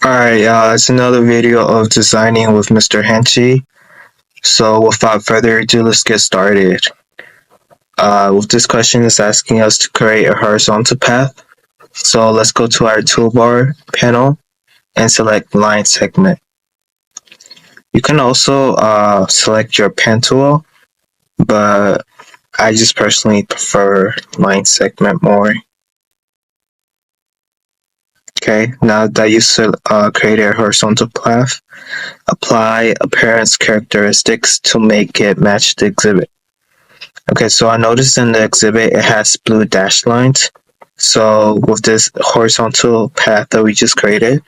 Alright, it's another video of designing with Mr. Henchy. So without further ado, let's get started. With this question, it's asking us to create a horizontal path. So let's go to our toolbar panel and select line segment. You can also select your pen tool, but I just personally prefer line segment more. Okay, now that you created a horizontal path, apply appearance characteristics to make it match the exhibit. Okay, so I noticed in the exhibit it has blue dashed lines. So with this horizontal path that we just created,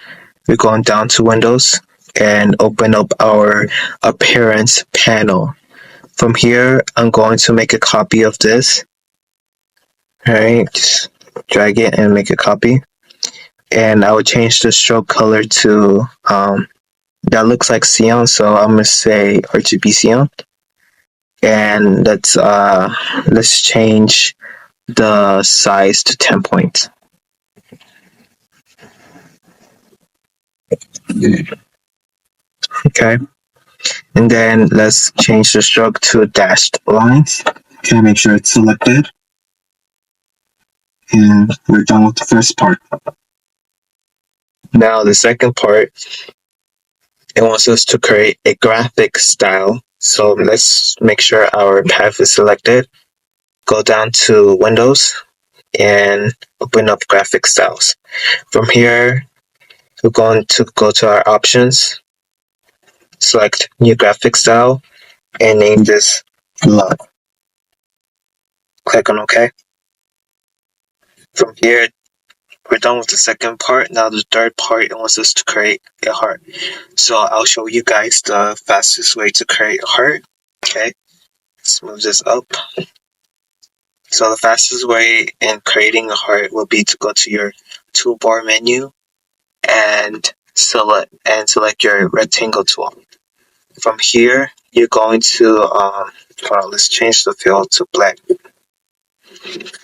we're going down to Windows and open up our appearance panel. From here, I'm going to make a copy of this. Alright, just drag it and make a copy. And I will change the stroke color to that looks like cyan, so I'm gonna say RGB cyan. And let's change the size to 10 points. Okay, and then let's change the stroke to dashed lines. Okay, make sure it's selected. And we're done with the first part. Now the second part, it wants us to create a graphic style. So let's make sure our path is selected. Go down to Windows and open up graphic styles. From here, we're going to go to our options, select new graphic style, and name this flood. Click on OK. From here, we're done with the second part. Now the third part, it wants us to create a heart. So I'll show you guys the fastest way to create a heart. Okay, let's move this up. So the fastest way in creating a heart will be to go to your toolbar menu and select your rectangle tool. From here, you're going to let's change the fill to black.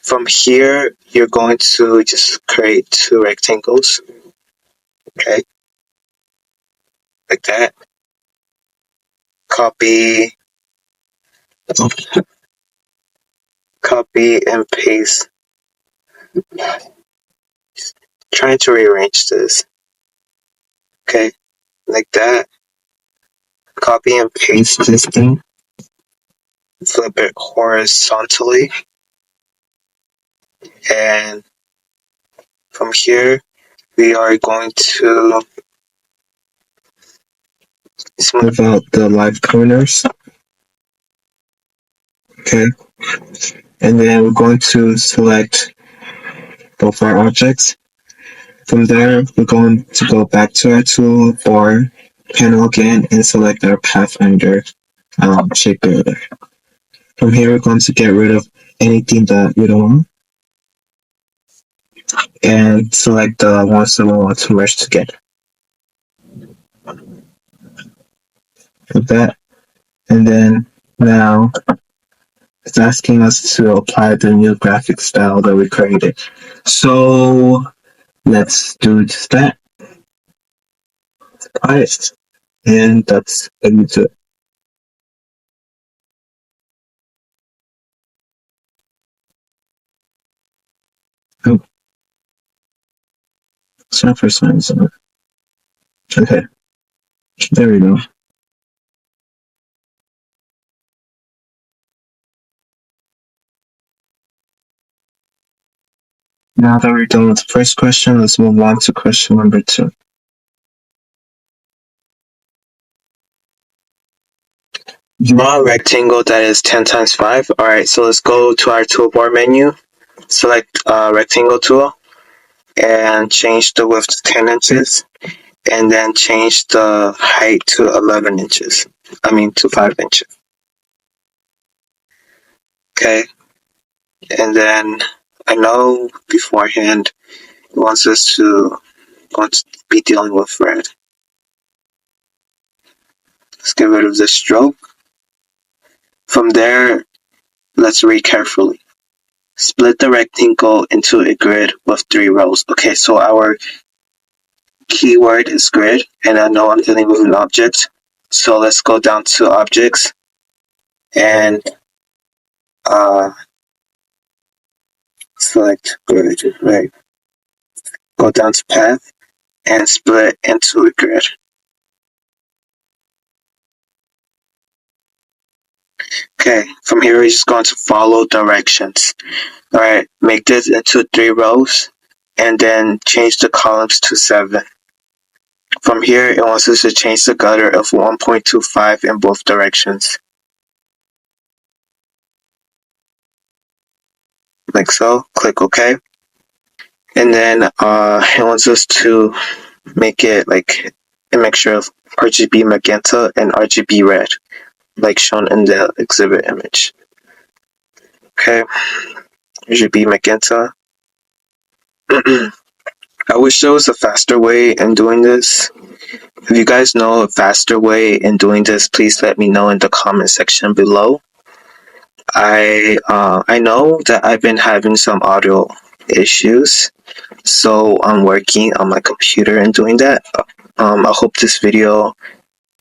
From here, you're going to just create two rectangles. Okay, like that. Copy and paste. Just trying to rearrange this. Okay, like that. Copy and paste this thing. Flip it horizontally. And from here, we are going to smooth out the live corners. Okay. And then we're going to select both our objects. From there, we're going to go back to our toolbar panel again and select our Pathfinder shape builder. From here, we're going to get rid of anything that we don't want and select the ones that we want to merge together. Like that. And then now it's asking us to apply the new graphic style that we created. So let's do just that. Apply it. And that's into it. Oh. It's not first line, isn't it? Okay. There we go. Now that we're done with the first question, let's move on to question number 2. Draw a rectangle that is 10 times 5. Alright, so let's go to our toolbar menu, select rectangle tool, and change the width to 10 inches, and then change the height to 11 inches. To 5 inches. Okay, and then I know beforehand it wants us to be dealing with red. Let's get rid of this stroke. From there, let's read carefully. Split the rectangle into a grid with 3 rows. Okay, so our keyword is grid, and I know I'm dealing with an object. So let's go down to objects and select grid, right? Go down to path and split into a grid. Okay, from here we're just going to follow directions. Alright, make this into 3 rows and then change the columns to 7. From here, it wants us to change the gutter of 1.25 in both directions. Like so, click OK. And then it wants us to make it like a mixture of RGB magenta and RGB red, like shown in the exhibit image. Okay, RGB magenta. I wish there was a faster way in doing this. If you guys know a faster way in doing this, please let me know in the comment section below. I know that I've been having some audio issues, so I'm working on my computer and doing that. I hope this video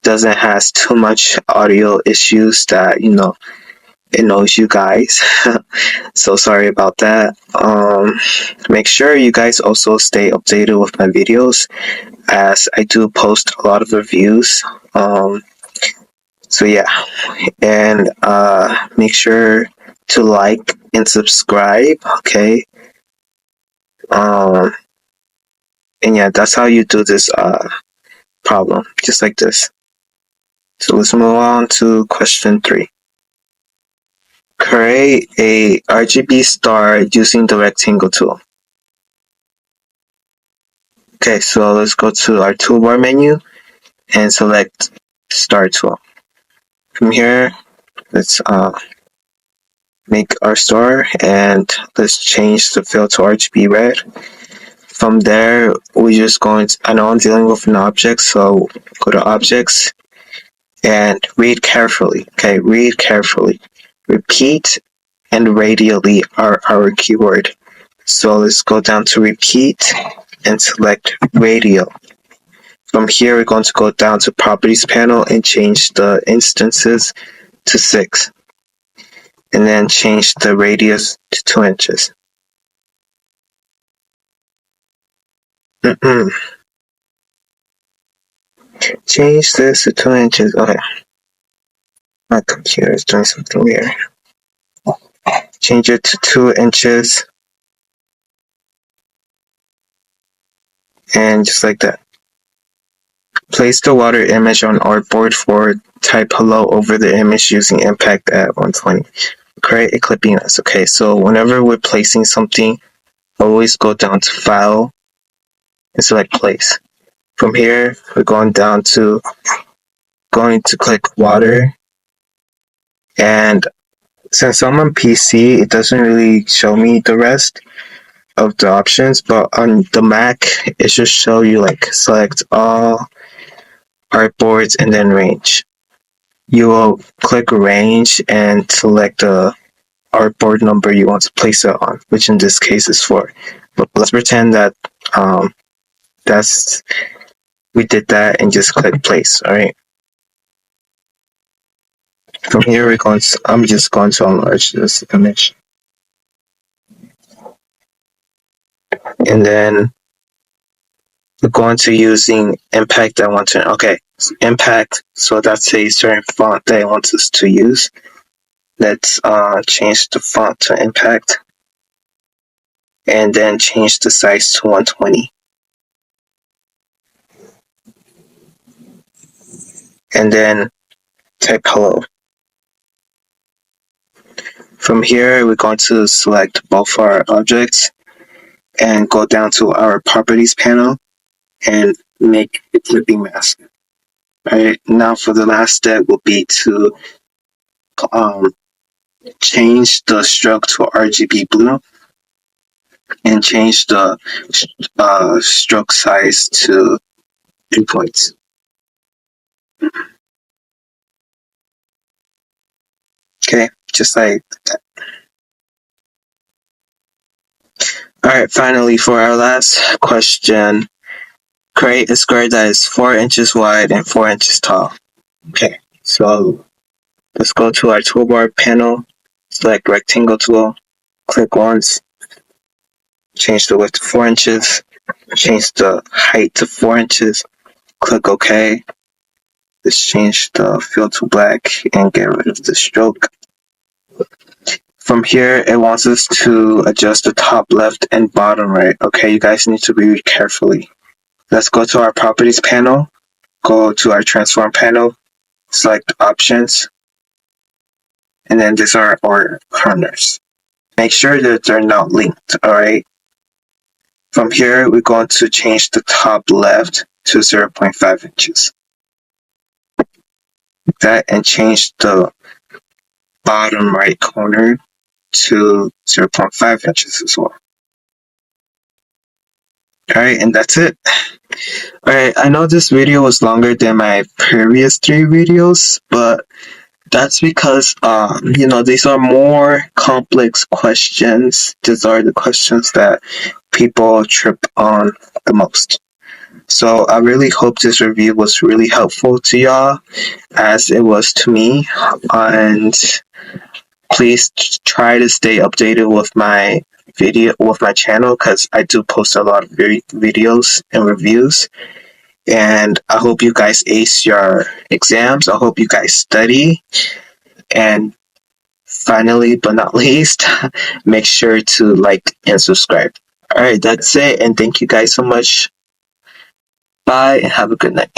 doesn't has too much audio issues that it knows you guys. So sorry about that. Make sure you guys also stay updated with my videos, as I do post a lot of reviews. So yeah, and make sure to like and subscribe. Okay. And yeah, that's how you do this problem, just like this. So let's move on to question 3. Create a RGB star using the rectangle tool. Okay, so let's go to our toolbar menu and select star tool. From here, let's make our star and let's change the fill to RGB red. From there, we're just going to, I know I'm dealing with an object, so go to objects and read carefully. Okay, read carefully. Repeat and radially are our keyword. So let's go down to repeat and select radial. From here, we're going to go down to properties panel and change the instances to 6. And then change the radius to 2 inches. Change this to 2 inches. Okay. My computer is doing something weird. Change it to 2 inches. And just like that. Place the water image on artboard 4. Type hello over the image using impact at 120. Create a clipping mask. Okay, so whenever we're placing something, always go down to file and select place. From here, we're going to click water. And since I'm on PC, it doesn't really show me the rest of the options, but on the Mac, it should show you like select all artboards and then range. You will click range and select the artboard number you want to place it on, which in this case is 4. But let's pretend that we did that and just click place. All right. From here, I'm just going to enlarge this image, and then we're going to using impact. I want to impact. So that's a certain font that I want us to use. Let's change the font to impact, and then change the size to 120. And then type hello. From here, we're going to select both our objects and go down to our properties panel and make a clipping mask. Alright, now for the last step will be to change the stroke to RGB blue and change the stroke size to 2 points. Okay, just like that. Alright, finally for our last question, Create a square that is 4 inches wide and 4 inches tall. Okay, so let's go to our toolbar panel, select rectangle tool, click once, change the width to 4 inches, change the height to 4 inches, click OK. Let's change the fill to black and get rid of the stroke. From here, it wants us to adjust the top left and bottom right. Okay, you guys need to read carefully. Let's go to our properties panel, go to our transform panel, select options, and then these are our corners. Make sure that they're not linked, alright? From here, we're going to change the top left to 0.5 inches. Like that, and change the bottom right corner to 0.5 inches as well. Alright, and that's it. Alright, I know this video was longer than my previous 3 videos, but that's because, these are more complex questions. These are the questions that people trip on the most. So I really hope this review was really helpful to y'all, as it was to me. And please try to stay updated with my channel, because I do post a lot of videos and reviews. And I hope you guys ace your exams. I hope you guys study. And finally, but not least, make sure to like and subscribe. Alright, that's it. And thank you guys so much. Bye and have a good night.